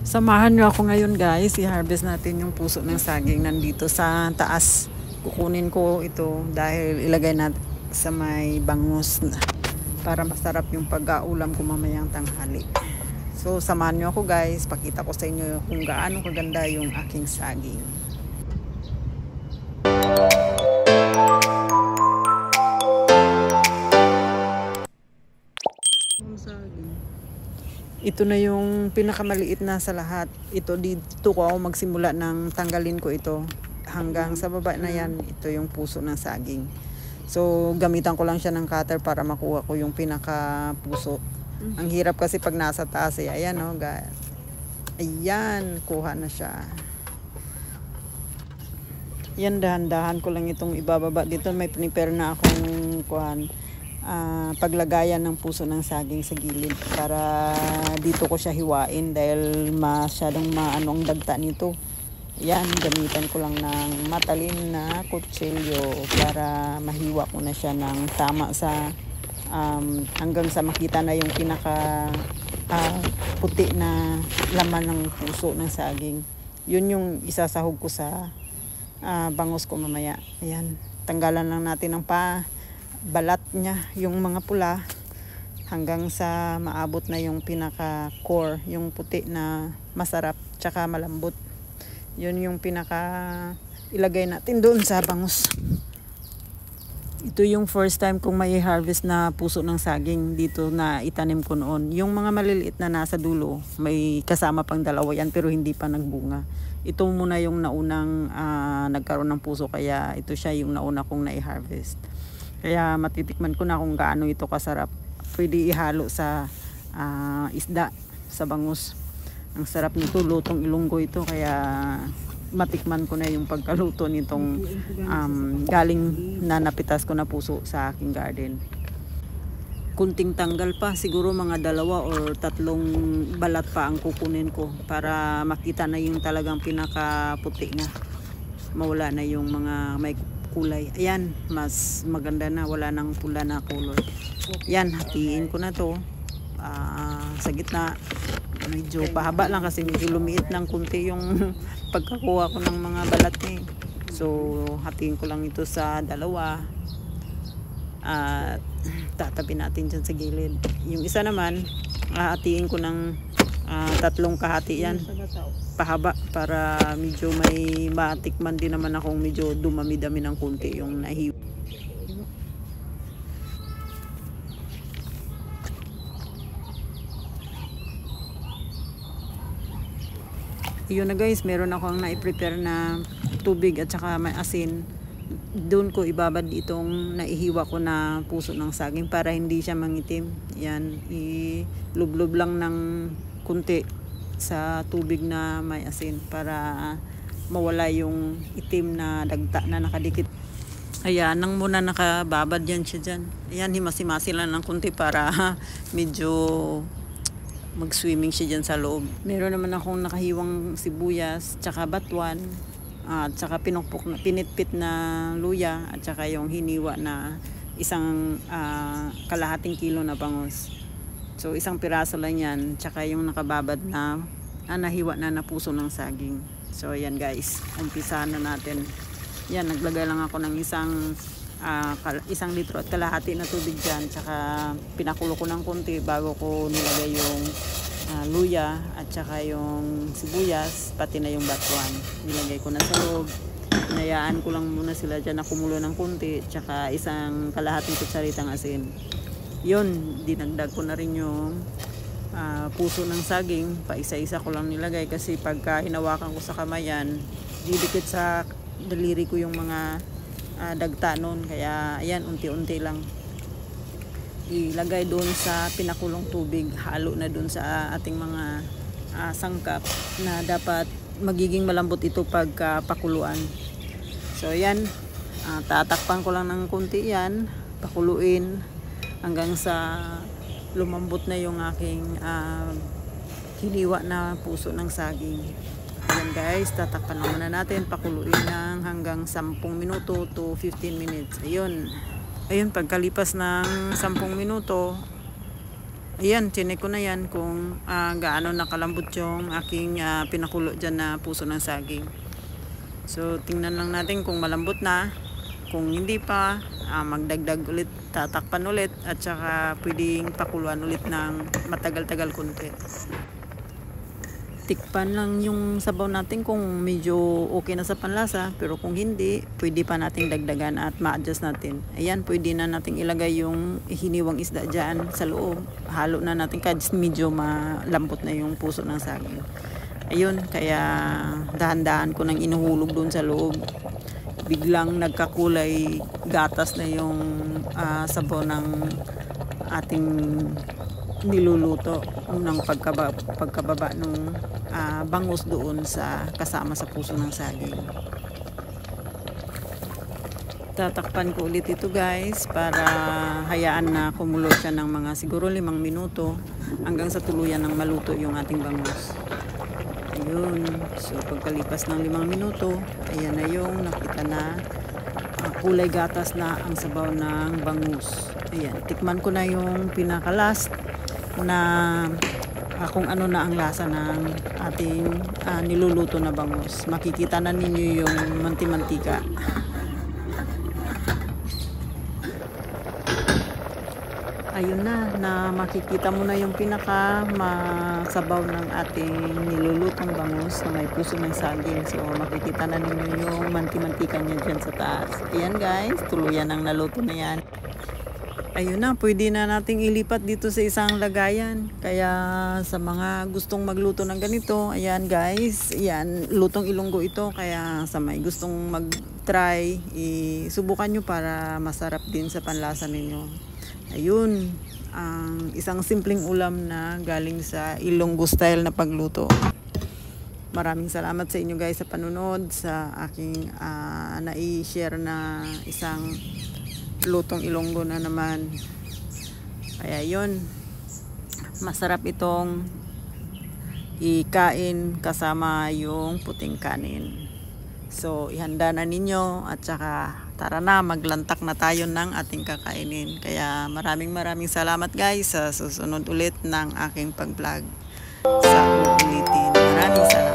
Samahan nyo ako ngayon guys, i-harvest natin yung puso ng saging nandito sa taas. Kukunin ko ito dahil ilagay natin sa may bangus para masarap yung pag-aulam ko mamayang tanghali. So samahan nyo ako guys, pakita ko sa inyo kung gaano kaganda yung aking saging. Ito na yung pinakamaliit na sa lahat. Ito dito ko ako magsimula ng tanggalin ko ito. Hanggang sa baba na yan, ito yung puso ng saging. So gamitan ko lang siya ng cutter para makuha ko yung pinaka puso. Ang hirap kasi pag nasa taas. Ayan o, guys. Ayan, kuha na siya. Yan, dahan-dahan ko lang itong ibababa. Dito may prepare na akong paglagayan ng puso ng saging sa gilid para dito ko siya hiwain dahil masyadong maano ang dagta nito. Yan, gamitan ko lang ng matalim na kutsilyo para mahiwa ko na siya ng tama sa hanggang sa makita na yung pinaka puti na laman ng puso ng saging. Yun yung isasahog ko sa bangus ko mamaya. Ayan, tanggalan lang natin ng balat niya, yung mga pula hanggang sa maabot na yung pinaka core, yung puti na masarap tsaka malambot. Yun yung pinaka ilagay natin doon sa bangus. Ito yung first time kong may harvest na puso ng saging dito na itanim ko noon. Yung mga maliliit na nasa dulo, may kasama pang dalawa yan pero hindi pa nagbunga. Ito muna yung naunang nagkaroon ng puso, kaya ito siya yung nauna kong na-harvest. Kaya matitikman ko na kung gaano ito kasarap. Pwede ihalo sa isda, sa bangus. Ang sarap nito, lutong Ilonggo ito. Kaya matikman ko na yung pagkaluto nitong galing na napitas ko na puso sa aking garden. Kunting tanggal pa, siguro mga 2 or 3 balat pa ang kukunin ko para makita na yung talagang pinakaputi na. Mawala na yung mga may kulay. Ayan, mas maganda na, wala nang pula na color. Yan, hatiin ko na to sa gitna. Medyo pahaba lang kasi medyo lumiit ng kunti yung pagkakuha ko ng mga balat niya. So hatiin ko lang ito sa 2 at tatabi natin dyan sa gilid. Yung isa naman hatiin ko ng 3 kahati yan, pahaba, para medyo may matikman din naman akong medyo dumami-dami ng kunti yung nahiwa. Yun na guys, meron akong na-prepare na tubig at saka may asin. Doon ko ibabad itong naihiwa ko na puso ng saging para hindi siya mangitim. Yan, ilublob lang ng kunti sa tubig na may asin para mawala yung itim na dagta na nakadikit. Ayan, nang muna nakababad yan siya dyan. Ayan, himasi-masi lang ng kunti para medyo mag-swimming siya dyan sa loob. Meron naman akong nakahiwang sibuyas, tsaka batuan, at tsaka pinitpit na luya, at tsaka yung hiniwa na isang kalahating kilo na bangus. So isang piraso lang yan, tsaka yung nakababad na nahiwa na puso ng saging. So ayan guys, umpisahan na natin. Yan, naglagay lang ako ng isang litro at kalahati na tubig dyan, tsaka pinakulo ko ng konti bago ko nilagay yung luya at tsaka yung sibuyas, pati na yung batuan. Nilagay ko na sa loob, hinayaan ko lang muna sila dyan na kumulo ng konti, tsaka isang kalahating kutsaritang asin. Yun, dinagdag ko na rin yung puso ng saging, pa isa-isa ko lang nilagay kasi pagka hinawakan ko sa kamay yan, didikit sa daliri ko yung mga dagta nun, kaya ayan, unti-unti lang ilagay doon sa pinakulong tubig, halo na doon sa ating mga sangkap na dapat magiging malambot ito pagka pakuluan. So ayan, tatakpan ko lang ng kunti yan, pakuluin hanggang sa lumambot na yung aking hiniwa na puso ng saging. Ayan guys, tatakpan naman na natin, pakuluin ng hanggang 10 minuto to 15 minutes. Ayun, pagkalipas ng 10 minuto, Ayan, chinek ko na yan kung gaano nakalambot yung aking pinakulo dyan na puso ng saging. So, tingnan lang natin kung malambot na. Kung hindi pa, magdagdag ulit, tatakpan ulit, at saka pwedeng pakuluan ulit ng matagal-tagal konti. Tikpan lang yung sabaw natin kung medyo okay na sa panlasa, pero kung hindi, pwede pa nating dagdagan at ma-adjust natin. Ayan, pwede na nating ilagay yung hiniwang isda dyan sa loob. Halo na natin kahit medyo malambot na yung puso ng saging. Ayun, kaya dahan-dahan ko nang inuhulog doon sa loob. Biglang nagkakulay gatas na yung sabaw ng ating niluluto ng pagkababa ng bangus doon sa kasama sa puso ng saging. Tatakpan ko ulit ito guys para hayaan na kumulo siya ng mga siguro 5 minuto hanggang sa tuluyan ng maluto yung ating bangus. Ayun, so pagkalipas ng 5 minuto, ayan na yung nakita na kulay gatas na ang sabaw ng bangus. Ayan, tikman ko na yung pinaka-last na kung ano na ang lasa ng ating niluluto na bangus. Makikita na ninyo yung manti-mantika. Ayun na makikita mo na yung pinaka masabaw ng ating nilulutong bangus na may puso ng saging. So makikita na ninyo yung manti-mantika niya dyan sa taas. Ayan guys, tuluyan ang naluto na yan. Ayun na, pwede na nating ilipat dito sa isang lagayan. Kaya sa mga gustong magluto ng ganito, ayan guys, ayan, lutong Ilonggo ito. Kaya sa may gustong mag-try, subukan nyo para masarap din sa panlasa ninyo. Ayun, ang isang simpleng ulam na galing sa Ilonggo style na pagluto. Maraming salamat sa inyo guys sa panunod sa aking nai-share na isang lutong Ilonggo na naman. Kaya yun, masarap itong ikain kasama yung puting kanin. So ihanda na ninyo at saka tara na, maglantak na tayo ng ating kakainin. Kaya maraming salamat guys sa susunod ulit ng aking pag-vlog sa uulitin. Maraming salamat.